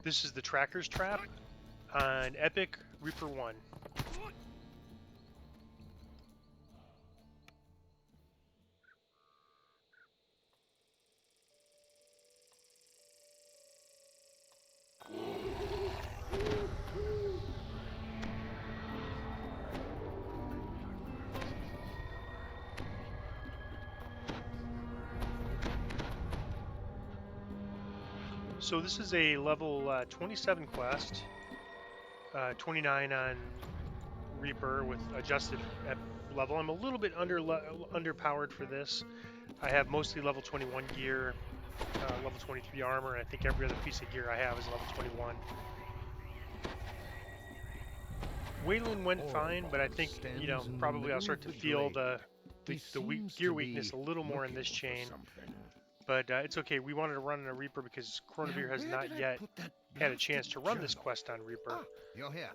This is the Tracker's Trap on Epic Reaper 1. So this is a level 27 quest, 29 on Reaper with adjusted level. I'm a little bit underpowered for this. I have mostly level 21 gear, level 23 armor, and I think every other piece of gear I have is level 21. Wayland went fine, but I think, you know, probably I'll start to feel the gear weakness a little more in this chain. But it's okay. We wanted to run on a Reaper because Chronivere has not yet had a chance to run this quest on Reaper. Ah, you're here.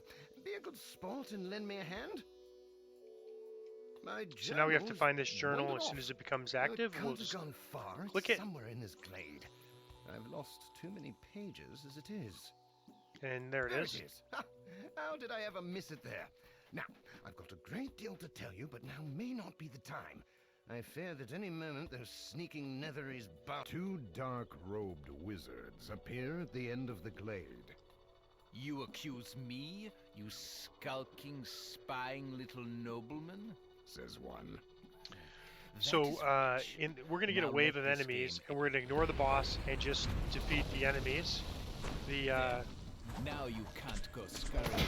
Be a good sport and lend me a hand. So now we have to find this journal. As soon as it becomes active, we'll just click it. Somewhere in this glade. I've lost too many pages as it is. And there it is. Ha! How did I ever miss it there? Now, I've got a great deal to tell you, but now may not be the time. I fear that any moment those sneaking Netheries about. Two dark-robed wizards appear at the end of the glade. You accuse me, you skulking, spying little nobleman? Says one. So we're going to get a wave of enemies, and we're going to ignore the boss and just defeat the enemies. Now you can't go scurrying.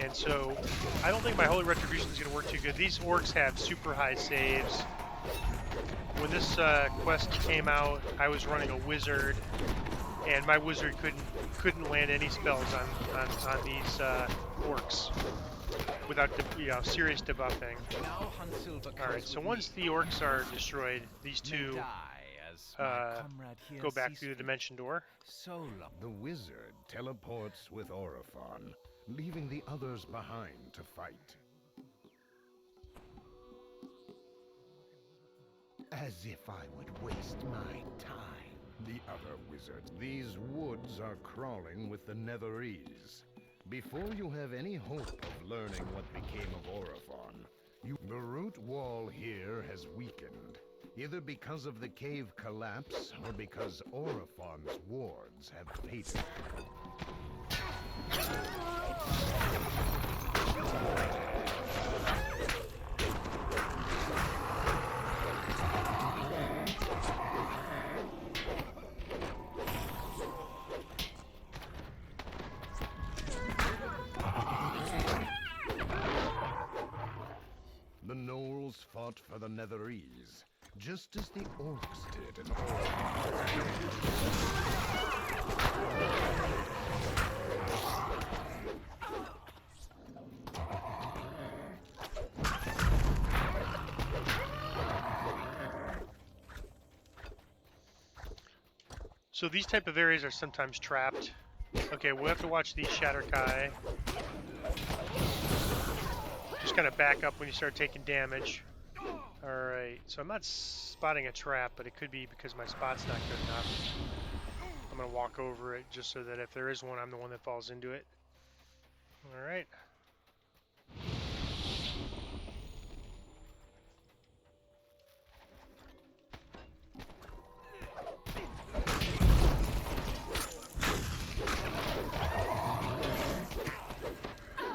And so I don't think my Holy Retribution is going to work too good. These orcs have super high saves. When this quest came out, I was running a wizard, and my wizard couldn't land any spells on these orcs without serious debuffing. Alright, so once the orcs are destroyed, these two go back through the dimension door. The wizard teleports with Orophon, leaving the others behind to fight. As if I would waste my time. The other wizards. These woods are crawling with the Netheries. Before you have any hope of learning what became of Orophon, the root wall here has weakened, either because of the cave collapse or because Orophon's wards have faded. The gnolls fought for the Netheries, just as the orcs did in Orophon. So these type of areas are sometimes trapped. Okay, we'll have to watch these Shatterkai. Just kind of back up when you start taking damage. Alright, so I'm not spotting a trap, but it could be because my spot's not good enough. I'm going to walk over it just so that if there is one, I'm the one that falls into it. Alright.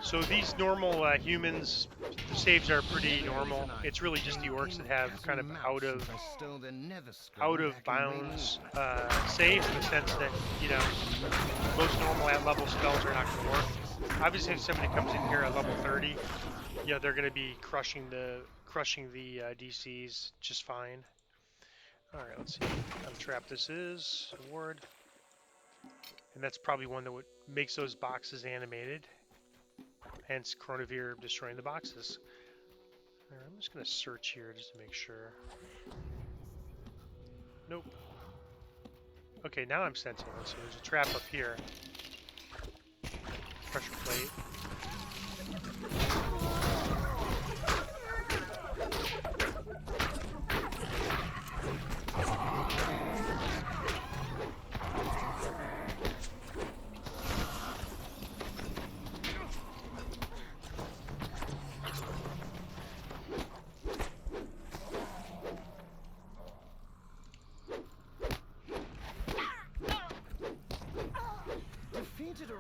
So these normal humans, the saves are pretty normal. It's really just the orcs that have kind of out of bounds saves in the sense that, you know, most normal at level spells are not going to work. Obviously, if somebody comes in here at level 30, you know, they're going to be crushing the DCs just fine. All right, let's see what kind of trap this is. Award, and that's probably one that makes those boxes animated. Hence, Chronivere destroying the boxes. Right, I'm just going to search here just to make sure. Nope. Okay, now I'm sensing it. So there's a trap up here. Pressure plate.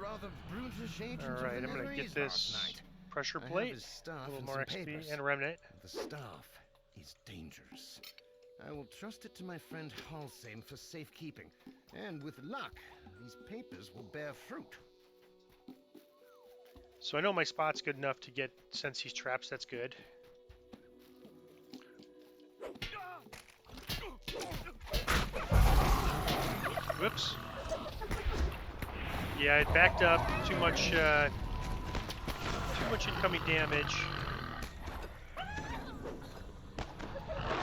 rather brutish agent All right, of the I'm gonna get Netherese this last night. pressure I have plate, his staff a little and more some XP, papers. and a remnant. The staff is dangerous. I will trust it to my friend Halsame for safekeeping. And with luck, these papers will bear fruit. So I know my spot's good enough to get sense these traps. That's good. Whoops. Yeah, it backed up. Too much incoming damage.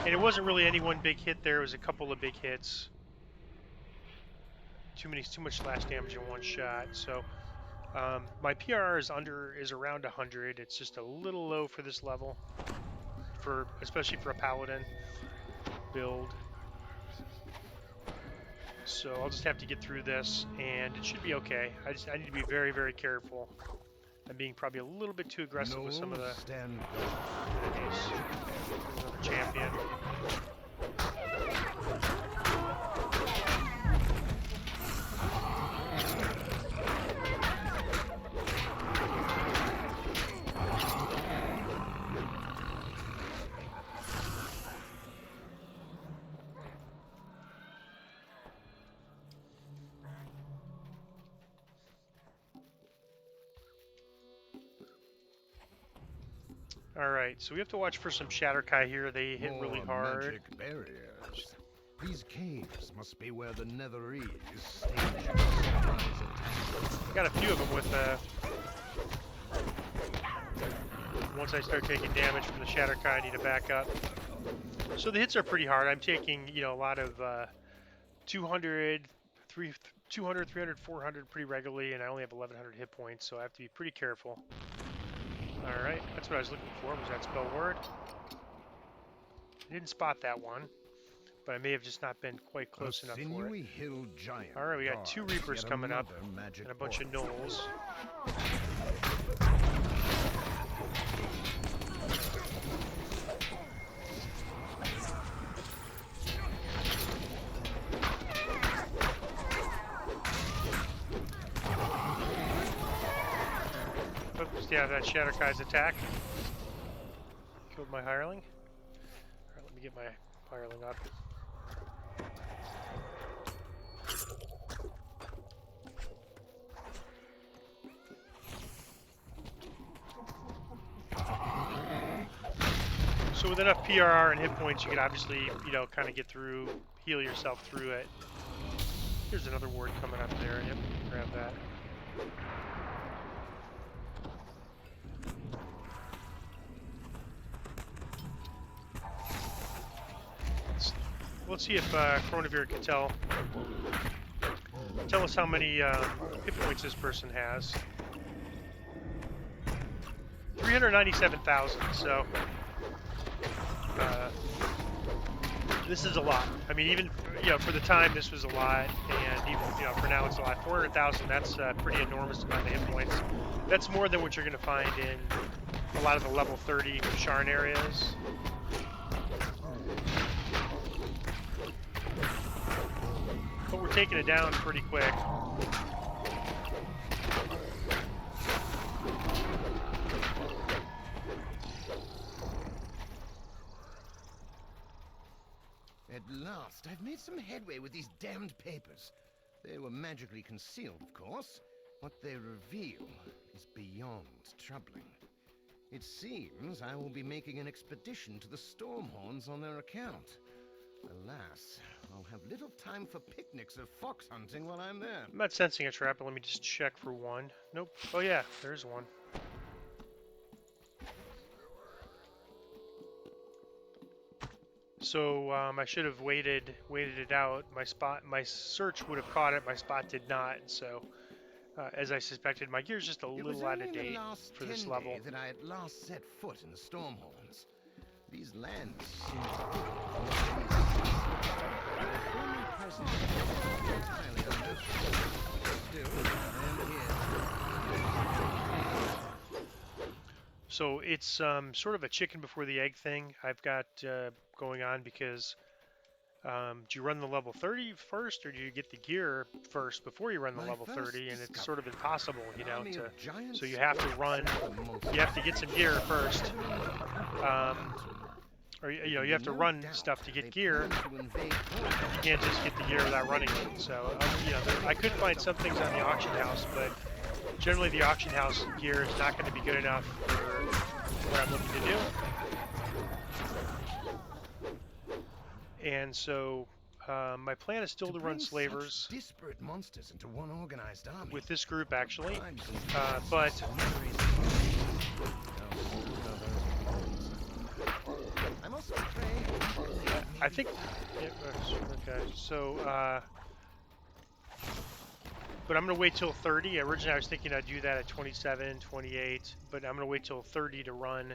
And it wasn't really any one big hit there. It was a couple of big hits. Too much splash damage in one shot. So my PRR is around 100. It's just a little low for this level, especially for a paladin build. So I'll just have to get through this, and it should be okay. I need to be very, very careful. I'm being probably a little bit too aggressive with some of the enemies. There's another champion. All right, so we have to watch for some Shatterkai here. They hit really hard. Magic barriers. These caves must be where the Netherese stage surprise attack. Got a few of them with once I start taking damage from the Shatterkai, I need to back up. So the hits are pretty hard. I'm taking, a lot of 200, 300, 400 pretty regularly, and I only have 1100 hit points, so I have to be pretty careful. All right, that's what I was looking for, was that spell word. I didn't spot that one, but I may have just not been quite close enough for it. Hill giant. All right, we got 2 Reapers coming up, and a bunch of Gnolls. Oops, yeah, that Shatterkai's attack killed my hireling. All right, let me get my hireling up. So with enough PRR and hit points, you can obviously, kind of get through, heal yourself through it. Here's another ward coming up there. Yep, grab that. Let's see if Chronivir can tell us how many hit points this person has. 397,000. So this is a lot. I mean, even for the time, this was a lot, and even for now, it's a lot. 400,000. That's a pretty enormous amount of hit points. That's more than what you're going to find in a lot of the level 30 Sharn areas. But we're taking it down pretty quick. At last, I've made some headway with these damned papers. They were magically concealed, of course. What they reveal is beyond troubling. It seems I will be making an expedition to the Stormhorns on their account. Alas, I'll have little time for picnics or fox hunting while I'm there. I'm not sensing a trap, but let me just check for one. Nope. Oh yeah, there's one. So I should have waited it out. My search would have caught it. My spot did not. So as I suspected, my gear's just a little out of date for this level. That I at last set foot in the Stormhorns. These lands seem So it's sort of a chicken before the egg thing I've got going on, because Do you run the level 30 first, or do you get the gear first before you run the My level first 30? And it's discovery. sort of impossible, you An know, army to. of giant So you have to run. squirrels You have to get some gear first, or you know, you have to No run doubt stuff to they get gear. plan to invade You can't just get the gear without running it. So you know, I could find some things on the auction house, but generally the auction house gear is not going to be good enough for what I'm looking to do. And so my plan is still to run bring such slavers disparate monsters into one organized army. with this group, actually. Tribes and But I must pray. I think, yeah, okay, so, but I'm going to wait till 30. Originally, I was thinking I'd do that at 27, 28, but I'm going to wait till 30 to run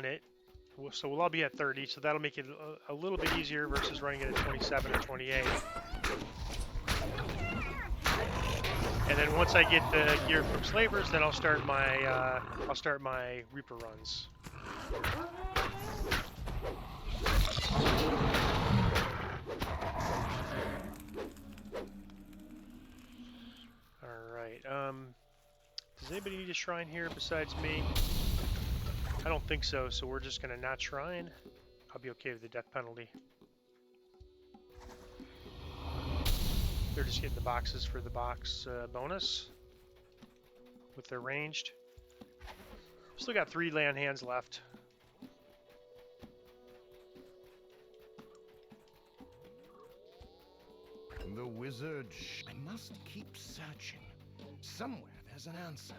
it. So we'll all be at 30, so that'll make it a little bit easier versus running it at 27 or 28. And then once I get the gear from slavers, then I'll start my Reaper runs. All right. Does anybody need a shrine here besides me? I don't think so. So we're just gonna not shrine. I'll be okay with the death penalty. They're just getting the boxes for the box bonus with their ranged. Still got 3 land hands left. The wizard. I must keep searching. Somewhere there's an answer.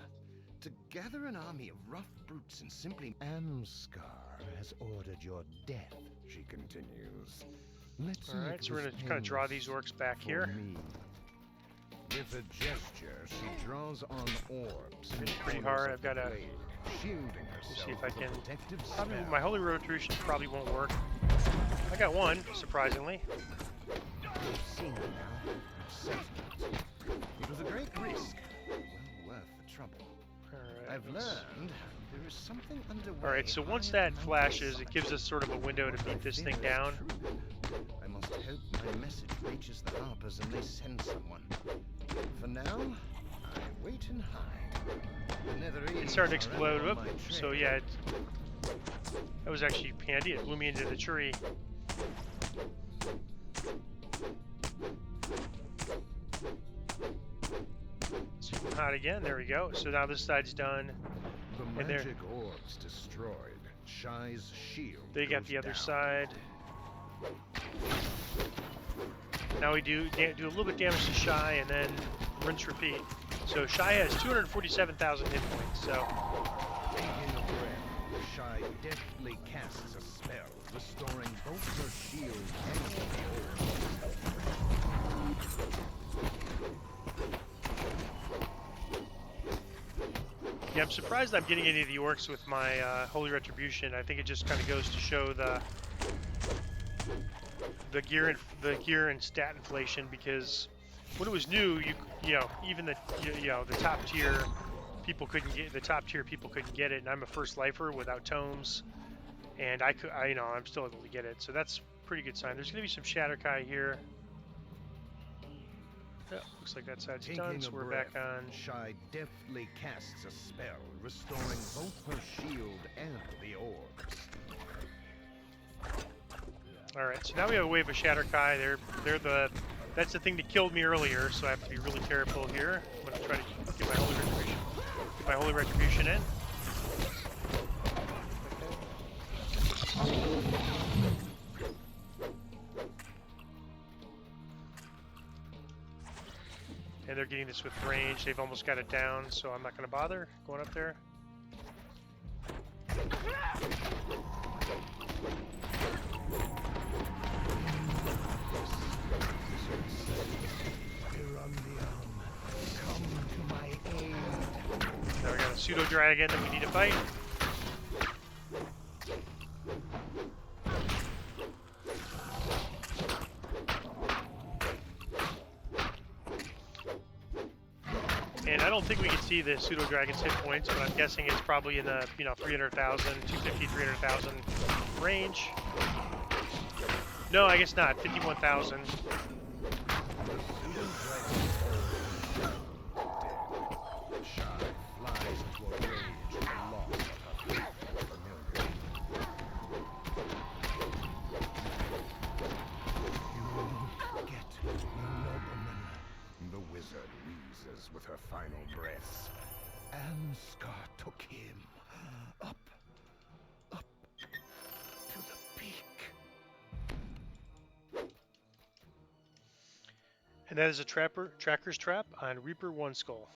To gather an army of rough brutes and simply. Amskar has ordered your death, she continues. Let's All right, so we're gonna kind of draw these orcs back here. Me. With a gesture, she draws on orbs. It's pretty hard. I've got to shielding herself. see if I with a can. protective Probably spell. my holy retribution probably won't work. I got one, surprisingly. You've seen it now. Certain. It was a great risk. Well worth the trouble. All right, I've learned there is something underway. All right, so once that flashes, it gives us sort of a window to beat this thing down. I must hope my message reaches the Harpers and they send someone. For now, I wait and hide. The Netherese It's starting to are explode. ever on Whoop. my So trail. yeah, that was actually handy. It blew me into the tree. Super hot again. There we go. So now this side's done. The And there- magic orbs destroyed. Shy's shield. They got goes the other down. side. Now we do a little bit damage to Shy and then rinse repeat. So Shy has 247,000 hit points. So Taking a breath, Shy deftly casts a spell, restoring both her shield and the yeah, I'm surprised I'm getting any of the orcs with my Holy Retribution. I think it just kind of goes to show the gear and stat inflation, because when it was new, you know even the the top tier people couldn't get it, and I'm a first lifer without tomes, and I'm still able to get it, so that's a pretty good sign. There's going to be some Shatterkai here. Yeah, looks like that side's done, so we're back on. Shy deftly casts a spell, restoring both her shield and the orbs. All right, so now we have a wave of Shatterkai. That's the thing that killed me earlier, so I have to be really careful here. I'm gonna try to get my holy retribution in. And they're getting this with range. They've almost got it down, so I'm not gonna bother going up there. Now we got a pseudo dragon that we need to fight. And I don't think we can see the pseudo dragon's hit points, but I'm guessing it's probably in the 300,000, 250, 300,000 range. No, I guess not. 51,000. With her final breath, Ansgar took him up to the peak. And that is a tracker's trap on Reaper One Skull.